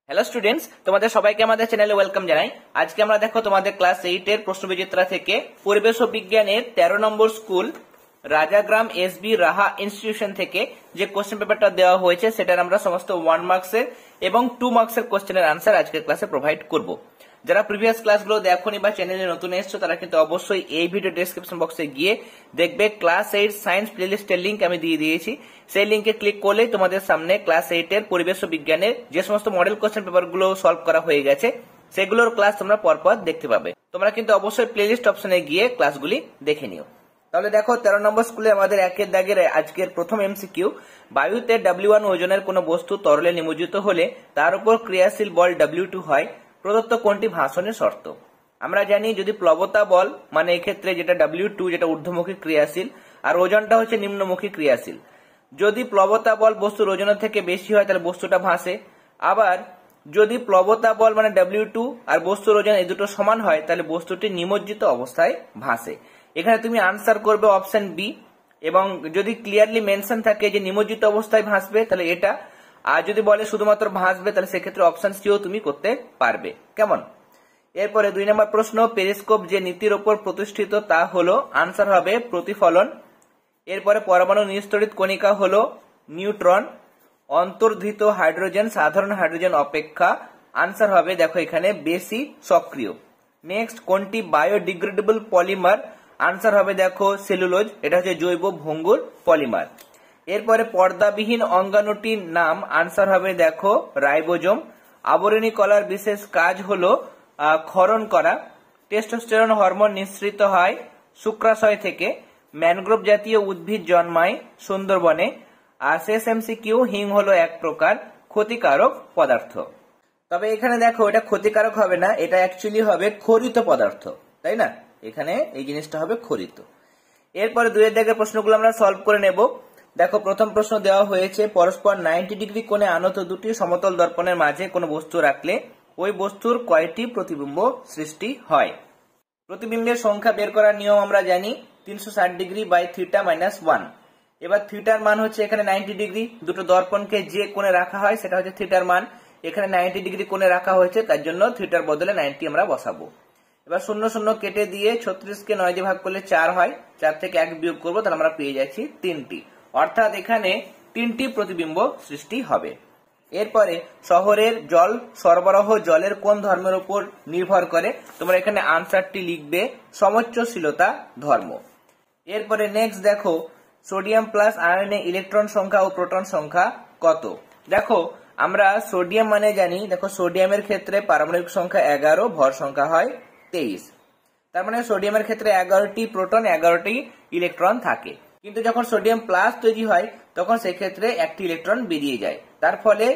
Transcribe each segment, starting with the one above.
Hello students, তোমাদের সবাইকে আমাদের চ্যানেলে ওয়েলকাম জানাই। আজকে আমরা দেখো তোমাদের ক্লাস 8 এর প্রশ্নবিচিত্রা থেকে পরিবেশ ও বিজ্ঞানের 13 নম্বর স্কুল রাজাগ্রাম এসবি রাহা ইনস্টিটিউশন থেকে যে কোশ্চেন পেপারটা দেওয়া হয়েছে সেটার আমরা সমস্ত 1 মার্কসের এবং 2 মার্কসের কোশ্চেনের আনসার আজকের ক্লাসে প্রোভাইড করব। যারা প্রিভিয়াস ক্লাসগুলো দেখোনি বা চ্যানেলে নতুন এসেছো তারা কিন্তু অবশ্যই এই ভিডিও ডেসক্রিপশন বক্সে গিয়ে দেখবে ক্লাস 8 সায়েন্স প্লেলিস্টের লিংক আমি দিয়ে দিয়েছি। সেই লিংকে ক্লিক করলেই তোমাদের সামনে ক্লাস 8 এর পরিবেশ ও বিজ্ঞানের যে সমস্ত মডেল কোশ্চেন পেপারগুলো সলভ করা হয়ে গেছে সেগুলোর ক্লাস তোমরা পরপর দেখতে পাবে। তোমরা কিন্তু অবশ্যই প্লেলিস্ট অপশনে গিয়ে ক্লাসগুলি দেখে নিও। তাহলে দেখো 13 নম্বর স্কুলে আমাদের একের দাগের আজকের প্রথম এমসিকিউ, বায়ুতে W1 ওজনের কোনো বস্তু তরলে নিমজ্জিত হলে তার উপর ক্রিয়াশীল বল W2 হয়, প্রদত্ত কোনটি ভাষণের শর্ত? আমরা জানি যদি প্লবতা বল মানে এক্ষেত্রে যেটা W2 যেটা ঊর্ধ্বমুখী ক্রিয়াশীল আর ওজনটা হচ্ছে নিম্নমুখী ক্রিয়াশীল। যদি প্লবতা বল বস্তুর ওজনের থেকে বেশি হয় তাহলে বস্তুটা ভাসে। আবার যদি প্লবতা বল মানে W2 আর বস্তুর ওজন এই দুটো সমান হয় তাহলে বস্তুটি নিমজ্জিত অবস্থায় ভাসে। এখানে তুমি আনসার করবে অপশন বি, এবং যদি ক্লিয়ারলি মেনশন থাকে যে নিমজ্জিত অবস্থায় ভাসবে তাহলে এটা, আর যদি বলে শুধুমাত্র ভাসবে তাহলে সেক্ষেত্রে অপশন সিও তুমি করতে পারবে। কেমন? এরপরে 2 নম্বর প্রশ্ন, পেরিস্কোপ যে নীতির উপর প্রতিষ্ঠিত তা হলো, আনসার হবে প্রতিফলন। এরপরে পরমাণু নিস্তড়িত কণিকা হলো নিউট্রন। অন্তর্ধৃত হাইড্রোজেন সাধারণ হাইড্রোজেন অপেক্ষা, আনসার হবে দেখো এখানে বেশি সক্রিয়। নেক্সট, কোনটি বায়োডিগ্রেডেবল পলিমার? আনসার হবে দেখো সেলুলোজ, এটা হচ্ছে জৈব ভঙ্গুর পলিমার। এরপরে পর্দাবিহীন অঙ্গাণুটির নাম, আনসার হবে দেখো রাইবোজোম। আবরণী কলার বিশেষ কাজ হলো ক্ষরণ করা। টেস্টোস্টেরন হরমোন নিঃসৃত হয় শুক্রাশয় থেকে। ম্যানগ্রোভ জাতীয় উদ্ভিদ জন্মায় সুন্দরবনে। আর শেষ এমসিকিউ, হিং হলো এক প্রকার ক্ষতিকারক পদার্থ। তবে এখানে দেখো এটা ক্ষতিকারক হবে না, এটা অ্যাকচুয়ালি হবে খরিত পদার্থ, তাই না? এখানে এই জিনিসটা হবে খরিত। এরপরে 2 দাগের প্রশ্নগুলো আমরা সলভ করে নেব। দেখো প্রথম প্রশ্ন দেওয়া হয়েছে, পরস্পর 90 ডিগ্রি কোণে আনত দুটি সমতল দর্পণের মাঝে কোনো বস্তু রাখলে ওই বস্তুর কয়টি প্রতিবিম্ব সৃষ্টি হয়? প্রতিবিম্বের সংখ্যা বের করার নিয়ম আমরা জানি, 360 ডিগ্রি বাই থিটা মাইনাস 1। এবার থিটার মান হচ্ছে এখানে 90 ডিগ্রি, দুটো দর্পণকে যে কোণে রাখা হয় সেটা হচ্ছে থিটার মান। এখানে 90 ডিগ্রি কোণে রাখা হয়েছে, তার জন্য থিটার বদলে 90 আমরা বসাবো। এবার 0 0 কেটে দিয়ে 36 কে 9 দিয়ে ভাগ করলে 4 হয়, 4 থেকে 1 বিয়োগ করবো তাহলে আমরা পেয়ে যাচ্ছি 3টি, অর্থাৎ এখানে 3টি প্রতিবিম্ব সৃষ্টি হবে। এরপরে শহরের জল সরবরাহ জলের কোন ধর্মের উপর নির্ভর করে? তোমরা এখানে আনসারটি লিখবে সমোচ্চশীলতা ধর্ম। এরপরে নেক্সট দেখো, সোডিয়াম প্লাস আয়নে ইলেকট্রন সংখ্যা ও প্রোটন সংখ্যা কত? দেখো আমরা সোডিয়াম মানে জানি, দেখো সোডিয়ামের ক্ষেত্রে পারমাণবিক সংখ্যা 11, ভর সংখ্যা হয় 23। তার মানে সোডিয়ামের ক্ষেত্রে 11টি প্রোটন 11টি ইলেকট্রন থাকে। কিন্তু যখন সোডিয়াম প্লাস তৈরি হয় তখন সেক্ষেত্রে একটি ইলেকট্রন বেরিয়ে যায়, তার ফলে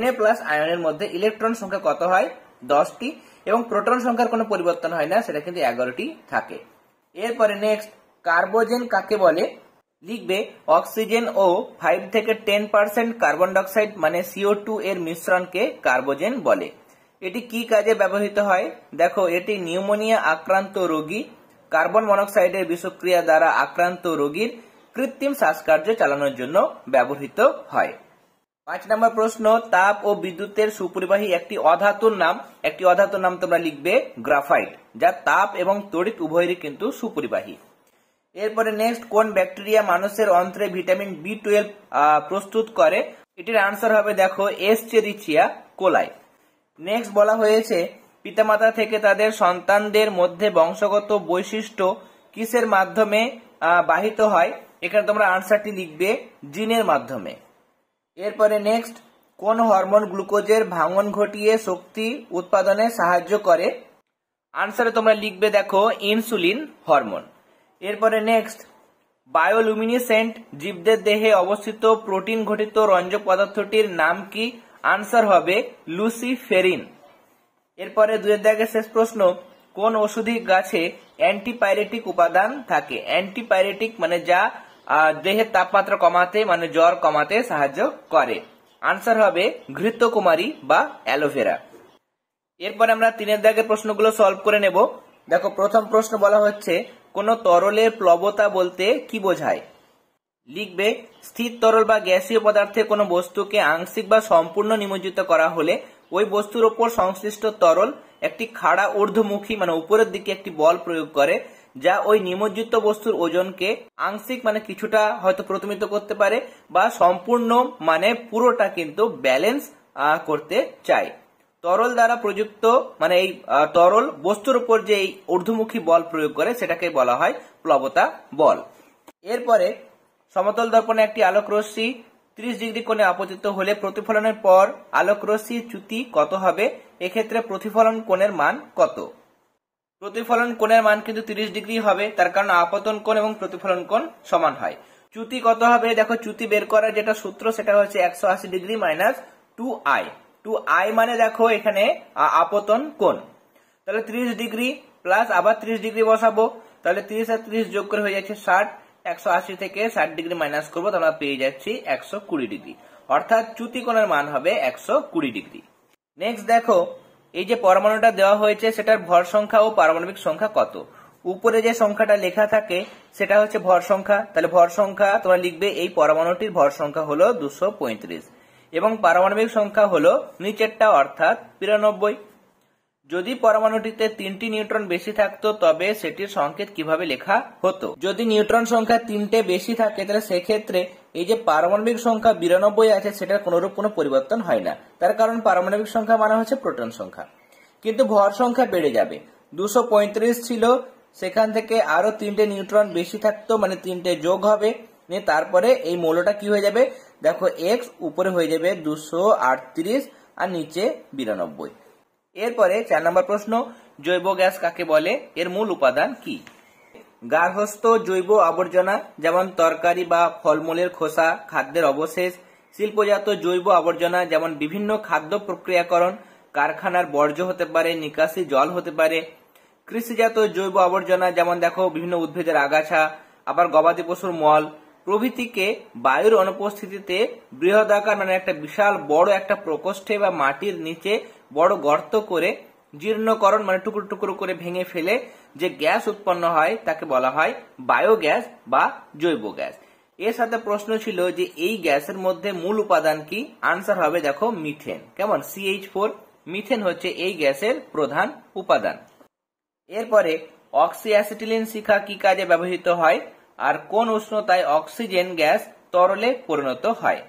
Na প্লাস আয়নের মধ্যে ইলেকট্রন সংখ্যা কত হয়? 10টি, এবং প্রোটন সংখ্যার কোনো পরিবর্তন হয় না, সেটা কিন্তু 11টি থাকে। এরপরে নেক্সট, কার্বোজেন কাকে বলে? লিখবে অক্সিজেন ও 5 থেকে 10% কার্বন ডাইঅক্সাইড মানে CO2 এর মিশ্রণকে কার্বোজেন বলে। এটি কি কাজে ব্যবহৃত হয়? দেখো এটি নিউমোনিয়া আক্রান্ত রোগী, কার্বন মনোক্সাইডের বিষক্রিয়া দ্বারা আক্রান্ত রোগীর কৃত্রিম শ্বাসকার্য চালানোর জন্য ব্যবহৃত হয়। 5 নম্বর প্রশ্ন, তাপ ও বিদ্যুতের সুপরিবাহী একটি অধাতুর নাম তোমরা লিখবে গ্রাফাইট, যা তাপ এবং তড়িৎ উভয়েরই কিন্তু সুপরিবাহী। এরপরে নেক্সট, কোন ব্যাকটেরিয়া মানুষের অন্ত্রে ভিটামিন B12 প্রস্তুত করে? এটির আনসার হবে দেখো এসচেরিচিয়া কোলাই। নেক্সট বলা হয়েছে, পিতামাতা থেকে তাদের সন্তানদের মধ্যে বংশগত বৈশিষ্ট্য কিসের মাধ্যমে বাহিত হয়? এখানে তোমরা আনসারটি লিখবে জিনের মাধ্যমে। এরপরে নেক্সট, কোন হরমোন গ্লুকোজের ভাঙন ঘটিয়ে শক্তি উৎপাদনে সাহায্য করে? আনসারে তোমরা লিখবে দেখো ইনসুলিন হরমোন। এরপরে নেক্সট, বায়োলুমিনেসেন্ট জীবদের দেহে অবস্থিত প্রোটিন ঘটিত রঞ্জক পদার্থটির নাম কি? আনসার হবে লুসিফেরিন। এরপরে 2 দাগের শেষ প্রশ্ন, কোন ওষুধি গাছে অ্যান্টিপাইরেটিক উপাদান থাকে? অ্যান্টিপাইরেটিক মানে যা দেহের তাপমাত্রা কমাতে মানে জ্বর কমাতে সাহায্য করে। আনসার হবে ঘৃতকুমারী বা অ্যালোভেরা। এরপরে আমরা 3 দাগের প্রশ্নগুলো সলভ করে নেব। দেখো প্রথম প্রশ্ন বলা হচ্ছে, কোন তরলের প্লবতা বলতে কি বোঝায়? লিখবে স্থির তরল বা গ্যাসীয় পদার্থে কোনো বস্তুকে আংশিক বা সম্পূর্ণ নিমজ্জিত করা হলে ওই বস্তুর উপর সংশ্লিষ্ট তরল একটি খাড়া ঊর্ধ্বমুখী মানে উপরের দিকে একটি বল প্রয়োগ করে, যা ওই নিমজ্জিত বস্তুর ওজনকে আংশিক মানে কিছুটা হয়তো প্রতিমিত করতে পারে বা সম্পূর্ণ মানে পুরোটা কিন্তু ব্যালেন্স করতে চায়। তরল দ্বারা প্রযুক্ত মানে এই তরল বস্তুর উপর যে এই ঊর্ধ্বমুখী বল প্রয়োগ করে সেটাকে বলা হয় প্লবতা বল। এরপরে সমতল দর্পণে একটি আলোক রশ্মি 30 ডিগ্রি কোণে আপতিত হলে প্রতিফলনের পর আলোক রশ্মির চ্যুতি কত হবে? এক্ষেত্রে প্রতিফলন কোণের মান কত? প্রতিফলন কোণের মান কিন্তু 30 ডিগ্রি হবে, তার কারণ আপতন কোণ এবং প্রতিফলন কোণ সমান হয়। চ্যুতি কত হবে? দেখো চ্যুতি বের করার যেটা সূত্র সেটা হচ্ছে 180 ডিগ্রি মাইনাস 2i। 2i মানে দেখো এখানে আপতন কোণ, তাহলে 30 ডিগ্রি প্লাস আবার 30 ডিগ্রি বসাবো, তাহলে 30 আর 30 যোগ করে হয়ে যাচ্ছে 60। 180 থেকে 60 ডিগ্রি মাইনাস করবো, তাহলে আমরা পেয়ে যাচ্ছি 120 ডিগ্রি, অর্থাৎ চ্যুতি কোণের মান হবে 120 ডিগ্রি। নেক্সট দেখো এই যে পরমাণুটা দেওয়া হয়েছে সেটার ভর সংখ্যা ও পারমাণবিক সংখ্যা কত? উপরে যে সংখ্যাটা লেখা থাকে সেটা হচ্ছে ভর সংখ্যা, তাহলে ভর সংখ্যা তোমরা লিখবে এই পরমাণুটির ভর সংখ্যা হলো 235 এবং পারমাণবিক সংখ্যা হলো নিচেরটা অর্থাৎ 92। যদি পরমাণুটিতে 3টি নিউট্রন বেশি থাকতো তবে সেটির সংকেত কিভাবে লেখা হতো? যদি নিউট্রন সংখ্যা 3টে বেশি থাকে তাহলে সেক্ষেত্রে এই যে পারমাণবিক সংখ্যা 92 আছে সেটার কোনরূপ কোনো পরিবর্তন হয় না, তার কারণ পারমাণবিক সংখ্যা মানে হচ্ছে প্রোটন সংখ্যা। কিন্তু ভর সংখ্যা বেড়ে যাবে, 235 ছিল সেখান থেকে আরো 3টে নিউট্রন বেশি থাকতো মানে 3টে যোগ হবে, তারপরে এই মৌলটা কি হয়ে যাবে দেখো x উপরে হয়ে যাবে 238 আর নিচে 92। এরপরে 4 নম্বর প্রশ্ন, জৈব গ্যাস কাকে বলে? এর মূল উপাদান কি? গার্হস্থ্য জৈব আবর্জনা যেমন তরকারি বা ফলমূলের খোসা, খাদ্যের অবশেষ, শিল্পজাত জৈব আবর্জনা যেমন বিভিন্ন খাদ্য প্রক্রিয়াকরণ, কারখানার বর্জ্য হতে পারে, নিকাশি জল হতে পারে, কৃষিজাত জৈব আবর্জনা যেমন দেখো বিভিন্ন উদ্ভিদের আগাছা, আবার গবাদি পশুর মল প্রভৃতিকে বায়ুর অনুপস্থিতিতে বৃহদাকার মানে একটা বিশাল বড় একটা প্রকোষ্ঠে বা মাটির নিচে বড় গর্ত করে জীর্ণকরণ মানে টুকরো টুকরো করে ভেঙে ফেলে যে গ্যাস উৎপন্ন হয় তাকে বলা হয় বায়োগ্যাস বা জৈব গ্যাস। এর সাথে প্রশ্ন ছিল যে এই গ্যাসের মধ্যে মূল উপাদান কি? আনসার হবে দেখো মিথেন। কেমন? CH4। মিথেন হচ্ছে এই গ্যাসের প্রধান উপাদান। এরপরে অক্সিঅ্যাসিটিলিন শিখা কি কাজে ব্যবহৃত হয় আর কোন উষ্ণতায় অক্সিজেন গ্যাস তরলে পরিণত হয়?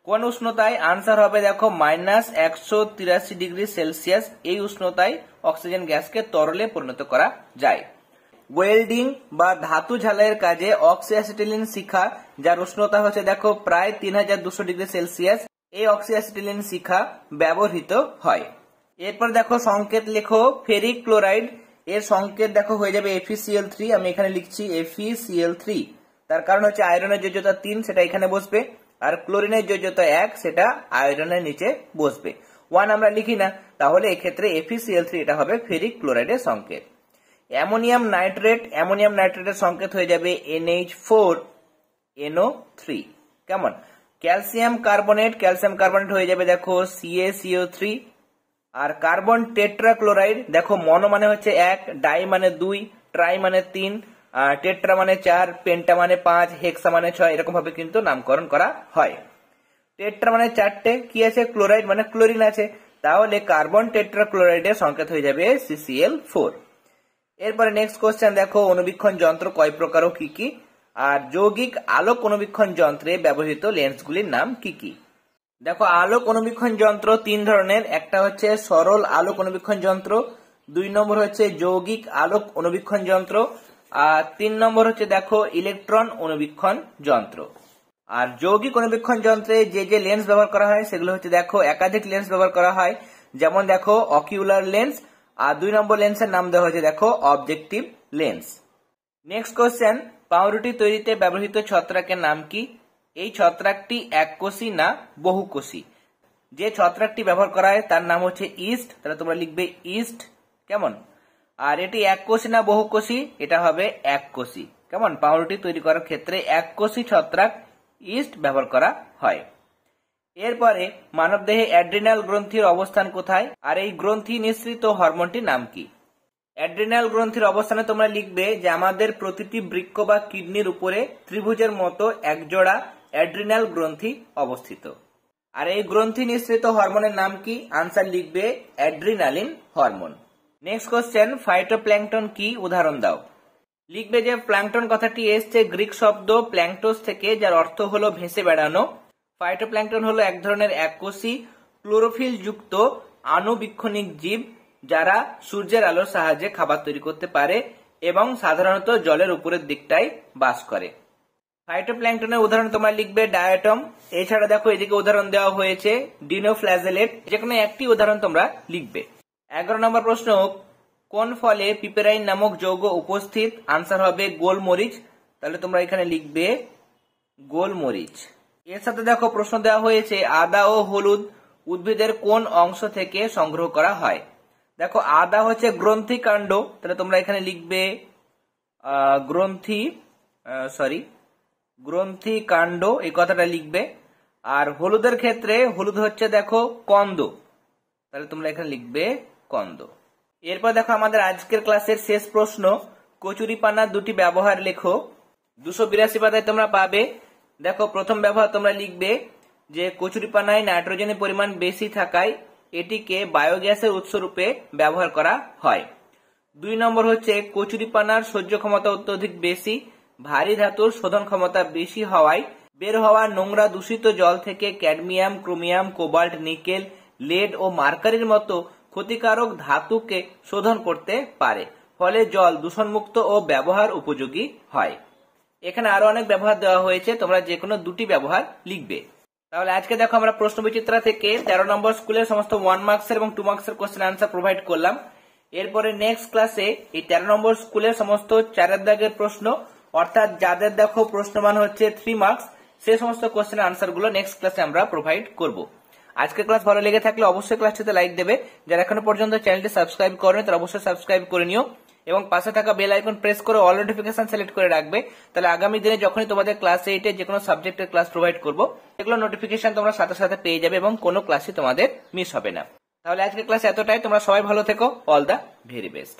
কোন উষ্ণতায়? আনসার হবে দেখো -183 ডিগ্রি সেলসিয়াস। এই উষ্ণতায় অক্সিজেন গ্যাসকে তরলে পরিণত করা যায়। ওয়েল্ডিং বা ধাতু ঝালাইয়ের কাজে অক্সিঅ্যাসিটিলিন শিখা যার উষ্ণতা হচ্ছে দেখো প্রায় 3200 ডিগ্রি সেলসিয়াস, এই অক্সিঅ্যাসিটিলিন শিখা ব্যবহৃত হয়। এরপর দেখো সংকেত লেখো ফেরিক ক্লোরাইড, এর সংকেত দেখো হয়ে যাবে FeCl3। আমি এখানে লিখছি FeCl3, তার কারণ হচ্ছে আয়রনের যোজ্যতা 3 সেটা এখানে বসবে, আর ক্লোরিনের যোজ্যতা 1 সেটা আয়রনের নিচে বসবে। 1 আমরা লিখি না, তাহলে এক্ষেত্রে FeCl3 এটা হবে ফেরিক ক্লোরাইডের সংকেত। অ্যামোনিয়াম নাইট্রেটের সংকেত হয়ে যাবে NH4NO3। কেমন? ক্যালসিয়াম কার্বনেট হয়ে যাবে দেখো CaCO3। আর কার্বন টেট্রাক্লোরাইড দেখো মনো মানে হচ্ছে 1, ডাই মানে 2, ট্রাই মানে 3, টেট্রা মানে 4, পেন্টা মানে 5, হেক্সা মানে 6, এরকম ভাবে কিন্তু নামকরণ করা হয়। টেট্রা মানে 4টে, কি আছে? ক্লোরাইড মানে ক্লোরিন আছে, তাহলে কার্বন টেট্রাক্লোরাইডের সংকেত হয়ে যাবে CCl4। এরপরে নেক্সট কোশ্চেন দেখো অনুবীক্ষণ যন্ত্র কয় প্রকার ও কি কি? আর যৌগিক আলোক অনুবীক্ষণ যন্ত্রে ব্যবহৃত লেন্সগুলির নাম কি কি? দেখো আলোক অনুবীক্ষণ যন্ত্র 3 ধরনের, একটা হচ্ছে সরল আলোক অনুবীক্ষণ যন্ত্র, 2 নম্বর হচ্ছে যৌগিক আলোক অনুবীক্ষণ যন্ত্র, আর 3 নম্বর হচ্ছে দেখো ইলেকট্রন অনুবীক্ষণ যন্ত্র। আর যৌগিক অনুবীক্ষণ যন্ত্রে যে যে লেন্স ব্যবহার করা হয় সেগুলো হচ্ছে দেখো একাধিক লেন্স ব্যবহার করা হয়, যেমন দেখো অকিউলার লেন্স, আর 2 নম্বর লেন্সের নাম দেওয়া হয়েছে দেখো অবজেক্টিভ লেন্স। নেক্সট কোশ্চেন, পাউরুটি তৈরিতে ব্যবহৃত ছত্রাকের নাম কি? এই ছত্রাকটি এককোষী না বহুকোষী? যে ছত্রাকটি ব্যবহার করা হয় তার নাম হচ্ছে ইস্ট, তাহলে তোমরা লিখবে ইস্ট। কেমন? আর এটি এককোষী না বহুকোষী? এটা হবে এককোষী। কেমন? পাউরুটি তৈরি করার ক্ষেত্রে এককোষী ছত্রাক ইস্ট ব্যবহার করা হয়। এরপরে মানবদেহে অ্যাড্রিনাল গ্রন্থির অবস্থান কোথায় আর এই গ্রন্থি নিঃসৃত হরমোনটির নাম কি? অ্যাড্রিনাল গ্রন্থির অবস্থানে তোমরা লিখবে যে আমাদের প্রতিটি বৃক্ক বা কিডনির উপরে ত্রিভুজের মতো একজোড়া অ্যাড্রিনাল গ্রন্থি অবস্থিত। আর এই গ্রন্থি নিঃসৃত হরমোনের নাম কি? আনসার লিখবে adrenaline hormone. Next question, phytoplankton কি? উদাহরণ দাও। লিখবে যে প্ল্যাঙ্কটন কথাটি এসছে গ্রিক শব্দ প্ল্যাঙ্কটোস থেকে, যার অর্থ হলো ভেসে বেড়ানো। ফাইটোপ্ল্যাঙ্কটন হলো এক ধরনের এককোষী ক্লোরোফিল যুক্ত আণুবীক্ষণিক জীব যারা সূর্যের আলোর সাহায্যে খাবার তৈরি করতে পারে এবং সাধারণত জলের উপরের দিকটায় বাস করে। ফাইটোপ্ল্যাঙ্কটনের উদাহরণ তোমরা লিখবে ডায়াটম। এছাড়া দেখো এদিকে উদাহরণ দেওয়া হয়েছে ডিনোফ্ল্যাজেলেট, যেকোনো একটি উদাহরণ তোমরা লিখবে। 11 নম্বর প্রশ্ন, কোন ফলে পিপেরাইন নামক যৌগ উপস্থিত? আনসার হবে গোলমরিচ। তাহলে তোমরা এখানে লিখবে গোলমরিচ। এর সাথে দেখো প্রশ্ন দেওয়া হয়েছে আদা ও হলুদ উদ্ভিদের কোন অংশ থেকে সংগ্রহ করা হয়? দেখো আদা হচ্ছে গ্রন্থি কাণ্ড, তাহলে তোমরা এখানে লিখবে গ্রন্থি কাণ্ড, এই কথাটা লিখবে। আর হলুদের ক্ষেত্রে হলুদ হচ্ছে দেখো কন্দ, তাহলে তোমরা এখানে লিখবে কন্দ। এরপর দেখো আমাদের আজকের ক্লাসের শেষ প্রশ্ন, কচুরিপানার দুটি ব্যবহার লেখো। 282 পাতায় তোমরা পাবে। দেখো প্রথম ব্যবহার তোমরা লিখবে যে কচুরিপানায় নাইট্রোজেনের পরিমাণ বেশি থাকায় এটিকে বায়োগ্যাসের উৎস রূপে ব্যবহার করা হয়। 2 নম্বর হচ্ছে কচুরিপানার সহ্য ক্ষমতা অত্যধিক বেশি, ভারী ধাতুর শোধন ক্ষমতা বেশি হওয়ায় বের হওয়া নোংরা দূষিত জল থেকে cadmium, chromium, cobalt, nickel, lead ও মার্কারির মতো ক্ষতিকারক ধাতুকে শোধন করতে পারে, ফলে জল দূষণমুক্ত ও ব্যবহার উপযোগী হয়। এখানে আরো অনেক ব্যবহার দেওয়া হয়েছে, তোমরা যে কোনো দুটি ব্যবহার লিখবে। তাহলে আজকে দেখো আমরা প্রশ্ন বিচিত্রা থেকে 13 নম্বর স্কুলের সমস্ত 1 মার্কসের এবং 2 মার্কসের কোশ্চেন আনসার প্রোভাইড করলাম। এরপরে নেক্সট ক্লাসে এই 13 নম্বর স্কুলের সমস্ত 4 দাগের প্রশ্ন, অর্থাৎ যাদের দেখো প্রশ্নমান হচ্ছে 3 মার্কস, সেই সমস্ত কোশ্চেন আনসার গুলো নেক্সট ক্লাসে আমরা প্রোভাইড করব। আজকের ক্লাস ভালো লেগে থাকলে অবশ্যই ক্লাসটিতে লাইক দেবে। যারা এখনো পর্যন্ত চ্যানেলটি সাবস্ক্রাইব করেনি তারা অবশ্যই সাবস্ক্রাইব করে নিও এবং পাশে থাকা বেল আইকন প্রেস করে অল নোটিফিকেশন সিলেক্ট করে রাখবে। তাহলে আগামী দিনে যখনই তোমাদের ক্লাস 8 এর যে কোনো সাবজেক্টের ক্লাস প্রোভাইড করব, এগুলো নোটিফিকেশন তোমরা সাথে সাথে পেয়ে যাবে এবং কোনো ক্লাসই তোমাদের মিস হবে না। তাহলে আজকের ক্লাস এতটাই, তোমরা সবাই ভালো থেকো। All the very best.